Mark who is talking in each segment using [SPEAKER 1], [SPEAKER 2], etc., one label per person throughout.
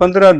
[SPEAKER 1] 15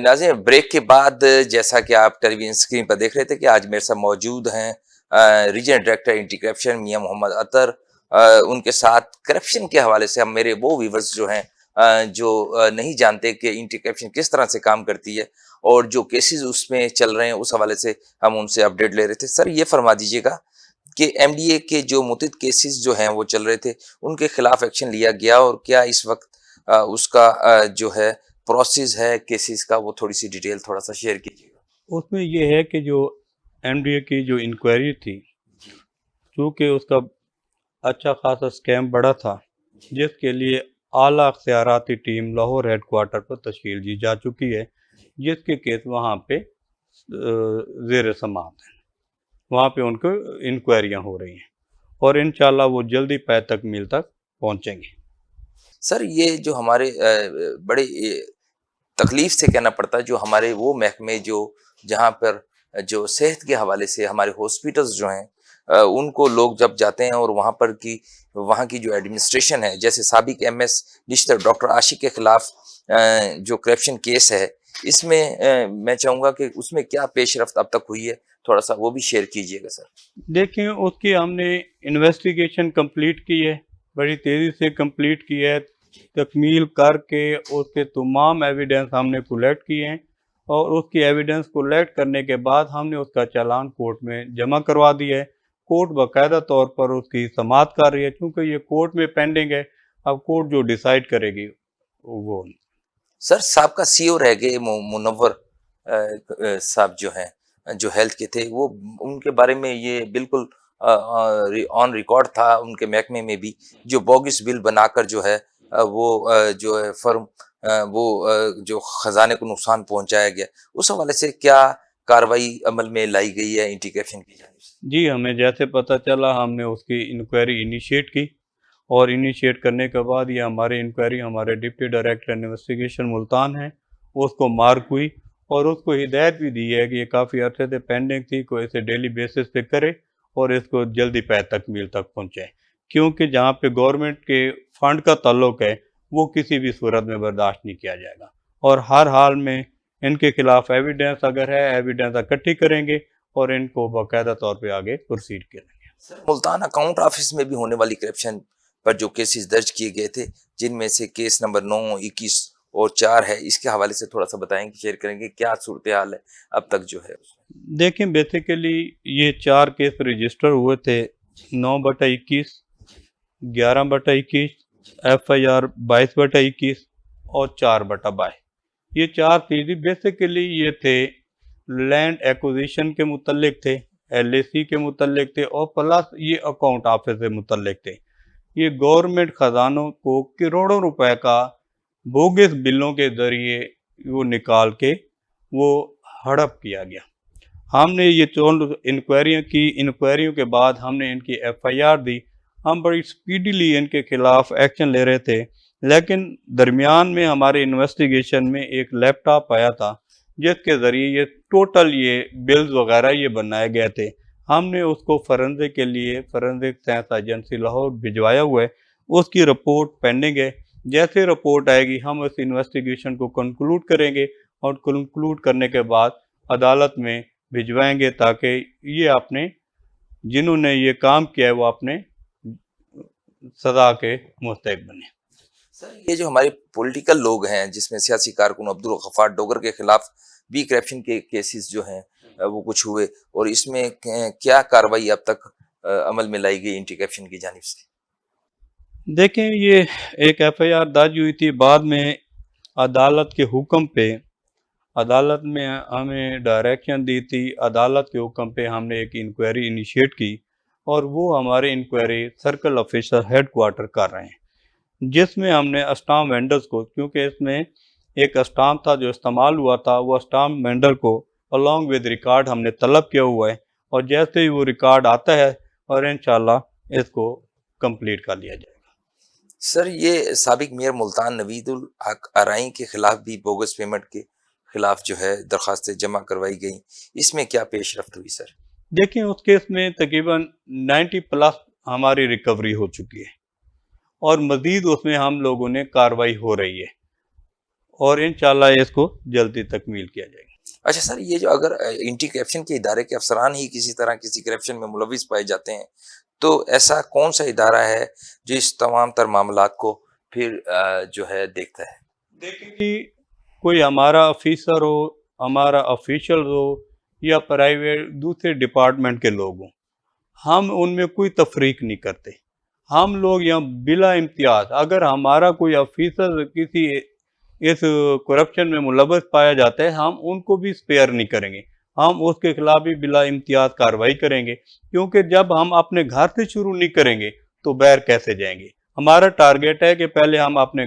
[SPEAKER 2] ناظرین بریک کے بعد جیسا کہ آپ ٹیلی ویژن اسکرین پر دیکھ رہے تھے کہ آج میرے ساتھ موجود ہیں ریجنل ڈائریکٹر اینٹی کرپشن میاں محمد اطہر. ان کے ساتھ کرپشن کے حوالے سے ہم میرے وہ ویورز جو ہیں جو نہیں جانتے کہ اینٹی کرپشن کس طرح سے کام کرتی ہے اور جو کیسز اس میں چل رہے ہیں اس حوالے سے ہم ان سے اپڈیٹ لے رہے تھے. سر یہ فرما دیجیے گا کہ ایم ڈی اے کے جو متعدد کیسز جو ہیں وہ چل رہے تھے ان کے خلاف ایکشن لیا گیا اور کیا اس وقت اس کا جو ہے پروسیس ہے کیسز کا وہ تھوڑی سی ڈیٹیل تھوڑا سا شیئر کیجیے گا.
[SPEAKER 1] اس میں یہ ہے کہ جو ایم ڈی اے کی جو انکوائری تھی چونکہ اس کا اچھا خاصا اسکیم بڑا تھا جس کے لیے اعلیٰ اختیاراتی ٹیم لاہور ہیڈ کوارٹر پر تشکیل دی جا چکی ہے جس کے کیس وہاں پہ زیر سماعت ہیں. وہاں پہ ان کو انکوائریاں ہو رہی ہیں اور انشاءاللہ وہ جلدی پے تکمیل تک پہنچیں گے.
[SPEAKER 2] سر یہ جو ہمارے بڑے تکلیف سے کہنا پڑتا ہے جو ہمارے وہ محکمے جو جہاں پر جو صحت کے حوالے سے ہمارے ہاسپٹلز جو ہیں ان کو لوگ جب جاتے ہیں اور وہاں کی جو ایڈمنسٹریشن ہے جیسے سابق ایم ایس رشتہ ڈاکٹر عاشق کے خلاف جو کرپشن کیس ہے اس میں میں چاہوں گا کہ اس میں کیا پیش رفت اب تک ہوئی ہے تھوڑا سا وہ بھی شیئر کیجیے گا سر.
[SPEAKER 1] دیکھیں اس کی ہم نے انویسٹیگیشن کمپلیٹ کی ہے بڑی تیزی سے کمپلیٹ کی ہے تکمیل کر کے اس کے تمام ایویڈنس ہم نے کولیکٹ کیے ہیں اور اس کی ایویڈنس کولیکٹ کرنے کے بعد ہم نے اس کا چالان کورٹ میں جمع کروا دیا ہے. کورٹ باقاعدہ طور پر اس کی سماعت کر رہی ہے چونکہ یہ کورٹ میں پینڈنگ ہے. اب کورٹ جو ڈیسائیڈ کرے گی وہ.
[SPEAKER 2] سر صاحب کا سی او رہ گئے منور صاحب جو ہیں جو ہیلتھ کے تھے وہ ان کے بارے میں یہ بالکل آن ریکارڈ تھا ان کے محکمے میں بھی جو بوگس بل بنا کر جو ہے وہ جو ہے فرم وہ جو خزانے کو نقصان پہنچایا گیا اس حوالے سے کیا کاروائی عمل میں لائی گئی ہے اینٹی کرپشن کی جانب سے؟
[SPEAKER 1] جی ہمیں جیسے پتہ چلا ہم نے اس کی انکوائری انیشیٹ کی اور انیشیٹ کرنے کے بعد یہ ہمارے انکوائری ہمارے ڈپٹی ڈائریکٹر انویسٹیگیشن ملتان ہیں اس کو مارک ہوئی اور اس کو ہدایت بھی دی ہے کہ یہ کافی عرصے سے پینڈنگ تھی کوئی اسے ڈیلی بیسس پہ کرے اور اس کو جلدی پے تکمیل تک پہنچائے کیونکہ جہاں پہ گورنمنٹ کے فنڈ کا تعلق ہے وہ کسی بھی صورت میں برداشت نہیں کیا جائے گا اور ہر حال میں ان کے خلاف ایویڈنس اگر ہے ایویڈنس اکٹھی کریں گے اور ان کو باقاعدہ طور پہ آگے پروسیڈ کریں گے.
[SPEAKER 2] ملتان اکاؤنٹ آفس میں بھی ہونے والی کرپشن پر جو کیسز درج کیے گئے تھے جن میں سے کیس نمبر 9, 21 اور 4 ہے اس کے حوالے سے تھوڑا سا بتائیں گے شیئر کریں گے کیا صورتحال ہے اب تک جو ہے.
[SPEAKER 1] دیکھیں بیسیکلی یہ 4 کیس رجسٹر ہوئے تھے 9/21 11/21 FIR 22/21 اور 4/22. یہ 4 چیزیں بیسیکلی یہ تھے لینڈ ایکوزیشن کے متعلق تھے LAC کے متعلق تھے اور پلس یہ اکاؤنٹ آفس سے متعلق تھے. یہ گورنمنٹ خزانوں کو کروڑوں روپے کا بوگس بلوں کے ذریعے وہ نکال کے وہ ہڑپ کیا گیا. ہم نے یہ 4 انکوائریاں کی انکوائریوں کے بعد ہم نے ان کی FIR دی. ہم بڑی سپیڈیلی ان کے خلاف ایکشن لے رہے تھے لیکن درمیان میں ہمارے انویسٹیگیشن میں ایک لیپ ٹاپ آیا تھا جس کے ذریعے یہ ٹوٹل یہ بلز وغیرہ یہ بنائے گئے تھے. ہم نے اس کو فورنزک کے لیے فورنزک سائنس ایجنسی لاہور بھجوایا ہوا ہے. اس کی رپورٹ پینڈنگ ہے. جیسے رپورٹ آئے گی ہم اس انویسٹیگیشن کو کنکلوڈ کریں گے اور کنکلوڈ کرنے کے بعد عدالت میں بھجوائیں گے تاکہ یہ اپنے جنہوں نے یہ کام کیا ہے وہ اپنے سزا کے مستحق بنے.
[SPEAKER 2] سر یہ جو ہمارے پولیٹیکل لوگ ہیں جس میں سیاسی کارکن عبدالغفار ڈوگر کے خلاف بھی کرپشن کے کیسز جو ہیں وہ کچھ ہوئے اور اس میں کیا کارروائی اب تک عمل میں لائی گئی اینٹی کرپشن کی جانب سے؟
[SPEAKER 1] دیکھیں یہ ایک FIR درج ہوئی تھی بعد میں عدالت کے حکم پہ عدالت میں ہمیں ڈائریکشن دی تھی عدالت کے حکم پہ ہم نے ایک انکوائری انیشیٹ کی اور وہ ہمارے inquiry circle officer headquarter کر رہے ہیں جس میں ہم نے اسٹامپ وینڈرز کو کیونکہ اس میں ایک اسٹامپ تھا جو استعمال ہوا تھا وہ اسٹامپ وینڈر کو along with ریکارڈ ہم نے طلب کیا ہوا ہے اور جیسے ہی وہ ریکارڈ آتا ہے اور انشاءاللہ اس کو کمپلیٹ کر لیا جائے گا.
[SPEAKER 2] سر یہ سابق میئر ملتان نوید الحق ارائیں کے خلاف بھی بوگس پیمنٹ کے خلاف جو ہے درخواستیں جمع کروائی گئیں اس میں کیا پیش رفت ہوئی سر؟
[SPEAKER 1] دیکھیں اس کیس میں تقریباً 90+ ہماری ریکوری ہو چکی ہے اور مزید اس میں ہم لوگوں نے کاروائی ہو رہی ہے اور انشاءاللہ اس کو جلدی تکمیل کیا جائے گا۔
[SPEAKER 2] اچھا سر، یہ جو اگر اینٹی کرپشن کے ادارے کے افسران ہی کسی طرح کسی کرپشن میں ملوث پائے جاتے ہیں تو ایسا کون سا ادارہ ہے جو اس تمام تر معاملات کو پھر جو ہے دیکھتا ہے؟
[SPEAKER 1] دیکھیں جی، کوئی ہمارا آفیسر ہو، ہمارا آفیشل ہو یا پرائیویٹ دوسرے ڈپارٹمنٹ کے لوگ ہوں، ہم ان میں کوئی تفریق نہیں کرتے۔ ہم لوگ یہاں بلا امتیاز اگر ہمارا کوئی آفیسر کسی اس کرپشن میں ملوث پایا جاتا ہے، ہم ان کو بھی اسپیئر نہیں کریں گے، ہم اس کے خلاف بھی بلا امتیاز کارروائی کریں گے، کیونکہ جب ہم اپنے گھر سے شروع نہیں کریں گے تو باہر کیسے جائیں گے؟ ہمارا ٹارگیٹ ہے کہ پہلے ہم اپنے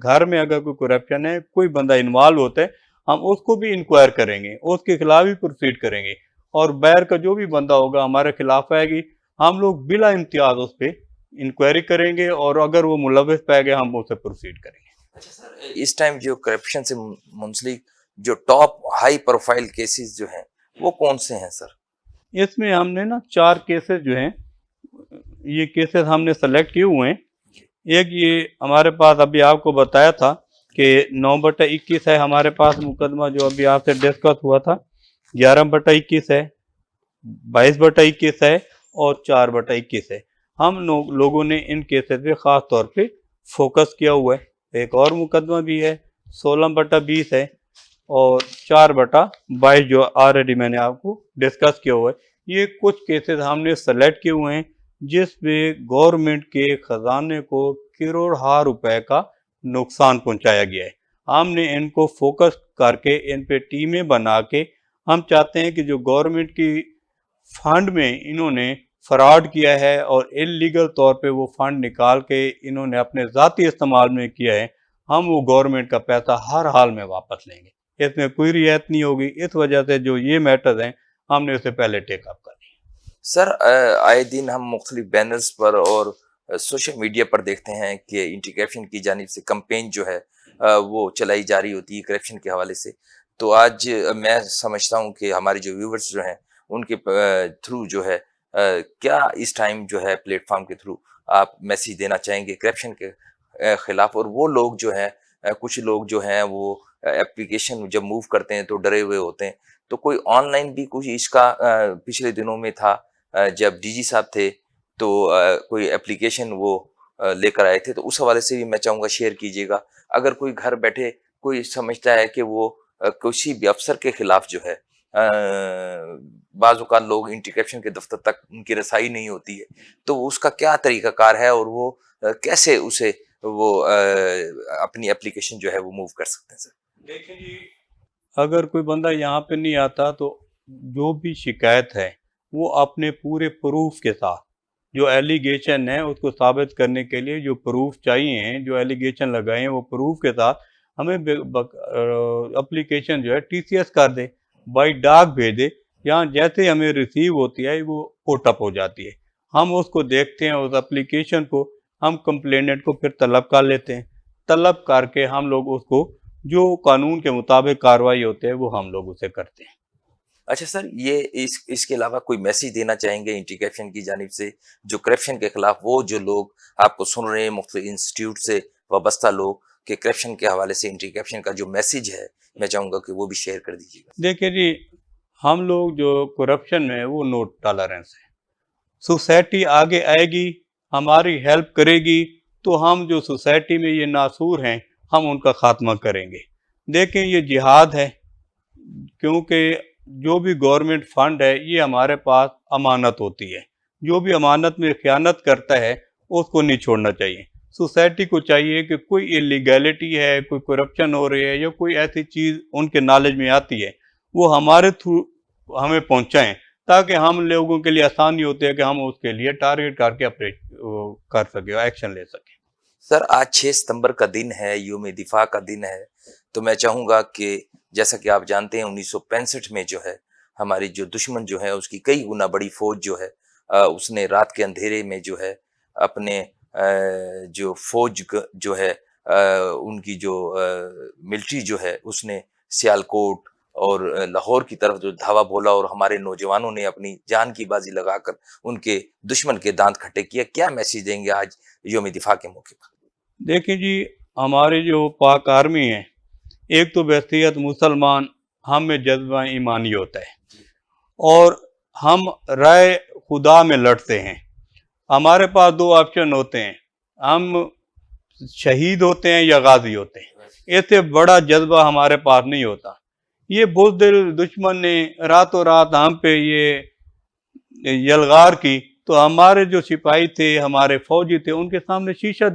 [SPEAKER 1] گھر میں اگر کوئی کرپشن ہے، کوئی بندہ انوالو ہوتا ہے، ہم اس کو بھی انکوائر کریں گے، اس کے خلاف بھی پروسیڈ کریں گے، اور باہر کا جو بھی بندہ ہوگا ہمارے خلاف آئے گی، ہم لوگ بلا امتیاز اس پہ انکوائری کریں گے، اور اگر وہ ملوث پائے گئے ہم اسے پروسیڈ کریں گے۔
[SPEAKER 2] اچھا سر، اس ٹائم جو کرپشن سے منسلک جو ٹاپ ہائی پروفائل کیسز جو ہیں وہ کون سے ہیں سر؟
[SPEAKER 1] اس میں ہم نے 4 کیسز جو ہیں، یہ کیسز ہم نے سلیکٹ کیے ہوئے ہیں۔ ایک یہ ہمارے پاس ابھی آپ کو بتایا تھا کہ 9/21 ہے ہمارے پاس مقدمہ جو ابھی آپ سے ڈسکس ہوا تھا، 11/21 ہے، 22/21 ہے اور 4/21 ہے۔ ہم لوگوں نے ان کیسز پہ خاص طور پہ فوکس کیا ہوا ہے۔ ایک اور مقدمہ بھی ہے 16/20 ہے اور 4/22 جو آلریڈی میں نے آپ کو ڈسکس کیا ہوا ہے۔ یہ کچھ کیسز ہم نے سلیکٹ کیے ہوئے ہیں جس میں گورنمنٹ کے خزانے کو کروڑہا روپے کا نقصان پہنچایا گیا ہے۔ ہم نے ان کو فوکس کر کے ان پہ ٹیمیں بنا کے ہم چاہتے ہیں کہ جو گورنمنٹ کی فنڈ میں انہوں نے فراڈ کیا ہے اور انلیگل طور پہ وہ فنڈ نکال کے انہوں نے اپنے ذاتی استعمال میں کیا ہے، ہم وہ گورنمنٹ کا پیسہ ہر حال میں واپس لیں گے، اس میں کوئی رعایت نہیں ہوگی۔ اس وجہ سے جو یہ میٹرز ہیں ہم نے اسے پہلے ٹیک اپ کر لیا۔
[SPEAKER 2] سر، آئے دن ہم مختلف بینرز پر اور سوشل میڈیا پر دیکھتے ہیں کہ اینٹی کرپشن کی جانب سے کمپین جو ہے وہ چلائی جا رہی ہوتی ہے کرپشن کے حوالے سے۔ تو آج میں سمجھتا ہوں کہ ہمارے جو ویورز جو ہیں ان کے تھرو جو ہے کیا اس ٹائم جو ہے پلیٹ فارم کے تھرو آپ میسیج دینا چاہیں گے کرپشن کے خلاف؟ اور وہ لوگ جو ہیں کچھ لوگ جو ہیں وہ اپلیکیشن جب موو کرتے ہیں تو ڈرے ہوئے ہوتے ہیں، تو کوئی آن لائن بھی کچھ اس کا پچھلے دنوں میں تھا جب ڈی جی صاحب تھے تو کوئی اپلیکیشن وہ لے کر آئے تھے، تو اس حوالے سے بھی میں چاہوں گا شیئر کیجیے گا۔ اگر کوئی گھر بیٹھے کوئی سمجھتا ہے کہ وہ کسی بھی افسر کے خلاف جو ہے بعض اوقات لوگ اینٹی کرپشن کے دفتر تک ان کی رسائی نہیں ہوتی ہے، تو اس کا کیا طریقہ کار ہے اور وہ کیسے اسے وہ اپنی اپلیکیشن جو ہے وہ موو کر سکتے ہیں؟ سر
[SPEAKER 1] دیکھیں جی، اگر کوئی بندہ یہاں پہ نہیں آتا تو جو بھی شکایت ہے وہ اپنے پورے پروف کے ساتھ، جو ایلیگیشن ہے اس کو ثابت کرنے کے لیے جو پروف چاہیے ہیں، جو ایلیگیشن لگائے ہیں وہ پروف کے ساتھ ہمیں اپلیکیشن جو ہے ٹی سی ایس کر دے، بائی ڈاک بھیج دے، یہاں جیسے ہمیں ریسیو ہوتی ہے وہ پوٹ اپ ہو جاتی ہے، ہم اس کو دیکھتے ہیں، اس اپلیکیشن کو ہم کمپلیننٹ کو پھر طلب کر لیتے ہیں، طلب کر کے ہم لوگ اس کو جو قانون کے مطابق کارروائی ہوتے ہیں وہ ہم لوگ اسے کرتے ہیں۔
[SPEAKER 2] اچھا سر، یہ اس کے علاوہ کوئی میسیج دینا چاہیں گے اینٹی کرپشن کی جانب سے جو کرپشن کے خلاف وہ جو لوگ آپ کو سن رہے ہیں مختلف انسٹیٹیوٹ سے وابستہ لوگ کہ کرپشن کے حوالے سے اینٹی کرپشن کا جو میسیج ہے میں چاہوں گا کہ وہ بھی شیئر کر دیجیے گا؟
[SPEAKER 1] دیکھیں جی، ہم لوگ جو کرپشن میں وہ نو ٹالرنس ہے، سوسائٹی آگے آئے گی، ہماری ہیلپ کرے گی تو ہم جو سوسائٹی میں یہ ناصور ہیں ہم ان کا خاتمہ کریں گے۔ دیکھیں یہ جہاد ہے، کیونکہ جو بھی گورنمنٹ فنڈ ہے یہ ہمارے پاس امانت ہوتی ہے، جو بھی امانت میں خیانت کرتا ہے اس کو نہیں چھوڑنا چاہیے۔ سوسائٹی کو چاہیے کہ کوئی انلیگیلٹی ہے، کوئی کرپشن ہو رہی ہے یا کوئی ایسی چیز ان کے نالج میں آتی ہے وہ ہمارے تھرو ہمیں پہنچائیں، تاکہ ہم لوگوں کے لیے آسانی ہوتی ہے کہ ہم اس کے لیے ٹارگیٹ کر کے کر سکیں، ایکشن لے سکیں۔
[SPEAKER 2] سر، آج 6 ستمبر کا دن ہے، یوم دفاع کا دن ہے، تو میں چاہوں گا کہ جیسا کہ آپ جانتے ہیں 1965 میں جو ہے ہماری جو دشمن جو ہے اس کی کئی گنا بڑی فوج جو ہے اس نے رات کے اندھیرے میں جو ہے اپنے جو فوج جو ہے ان کی جو ملٹری جو ہے اس نے سیالکوٹ اور لاہور کی طرف جو دھاوا بولا اور ہمارے نوجوانوں نے اپنی جان کی بازی لگا کر ان کے دشمن کے دانت کھٹے کیا۔ کیا میسیج دیں گے آج یوم دفاع کے موقع پر؟
[SPEAKER 1] دیکھیں جی، ہماری جو پاک آرمی ہے ایک تو بحیثیت مسلمان ہم میں جذبہ ایمانی ہوتا ہے اور ہم رائے خدا میں لڑتے ہیں. ہمارے پاس دو آپشن ہوتے ہیں, ہم شہید ہوتے ہیں یا غازی ہوتے ہیں. اس سے بڑا جذبہ ہمارے پاس نہیں ہوتا. یہ بزدل دشمن نے راتوں رات ہم پہ یہ یلغار کی تو ہمارے جو سپاہی تھے, ہمارے فوجی تھے, ان کے سامنے شیشہ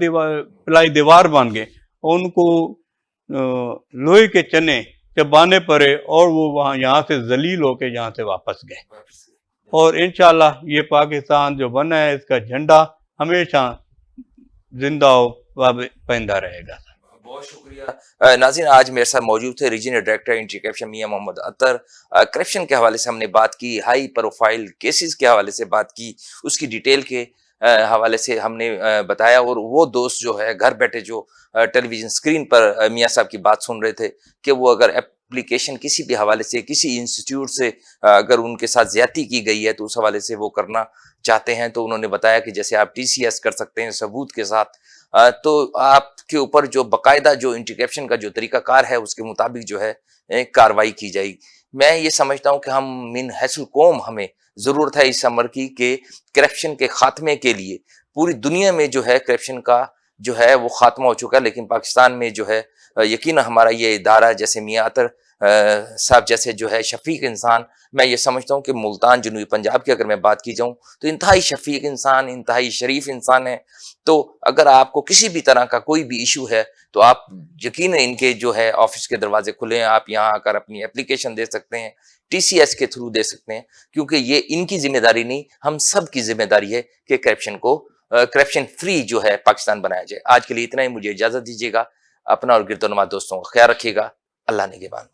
[SPEAKER 1] پلائی دیوار بن گئے. ان کو لوہے کے چنے چبانے پڑے اور وہ وہاں یہاں سے ذلیل ہو کے یہاں سے واپس گئے. اور انشاءاللہ یہ پاکستان جو بنا ہے اس کا جھنڈا ہمیشہ زندہ و پائندہ رہے گا.
[SPEAKER 2] بہت شکریہ. ناظرین, آج میرے ساتھ موجود تھے ریجنل ڈائریکٹر اینٹی کرپشن میاں محمد اطہر. کرپشن کے حوالے سے ہم نے بات کی, ہائی پروفائل کیسز کے حوالے سے بات کی, اس کی ڈیٹیل کے حوالے سے ہم نے بتایا. اور وہ دوست جو ہے گھر بیٹھے جو ٹیلی ویژن اسکرین پر میاں صاحب کی بات سن رہے تھے کہ وہ اگر اپلیکیشن کسی بھی حوالے سے کسی انسٹیٹیوٹ سے اگر ان کے ساتھ زیادتی کی گئی ہے تو اس حوالے سے وہ کرنا چاہتے ہیں, تو انہوں نے بتایا کہ جیسے آپ ٹی سی ایس کر سکتے ہیں ثبوت کے ساتھ, تو آپ کے اوپر جو باقاعدہ جو اینٹی کرپشن کا جو طریقہ کار ہے اس کے مطابق جو ہے کاروائی کی جائے گی. میں یہ سمجھتا ہوں کہ ہم من حیث القوم ہمیں ضرورت ہے اس امر کی کہ کرپشن کے خاتمے کے لیے پوری دنیا میں جو ہے کرپشن کا جو ہے وہ خاتمہ ہو چکا ہے, لیکن پاکستان میں جو ہے یقینا ہمارا یہ ادارہ جیسے میاں اطہر صاحب جیسے جو ہے شفیق انسان, میں یہ سمجھتا ہوں کہ ملتان جنوبی پنجاب کی اگر میں بات کی جاؤں تو انتہائی شفیق انسان, انتہائی شریف انسان ہے. تو اگر آپ کو کسی بھی طرح کا کوئی بھی ایشو ہے تو آپ یقیناً ان کے جو ہے آفس کے دروازے کھلے ہیں, آپ یہاں آ کر اپنی اپلیکیشن دے سکتے ہیں, ٹی سی ایس کے تھرو دے سکتے ہیں, کیونکہ یہ ان کی ذمہ داری نہیں, ہم سب کی ذمہ داری ہے کہ کرپشن فری جو ہے پاکستان بنایا جائے. آج کے لیے اتنا ہی, مجھے اجازت دیجیے گا. اپنا اور گرد و نما دوستوں کا خیال رکھیے گا. اللہ نگہبان.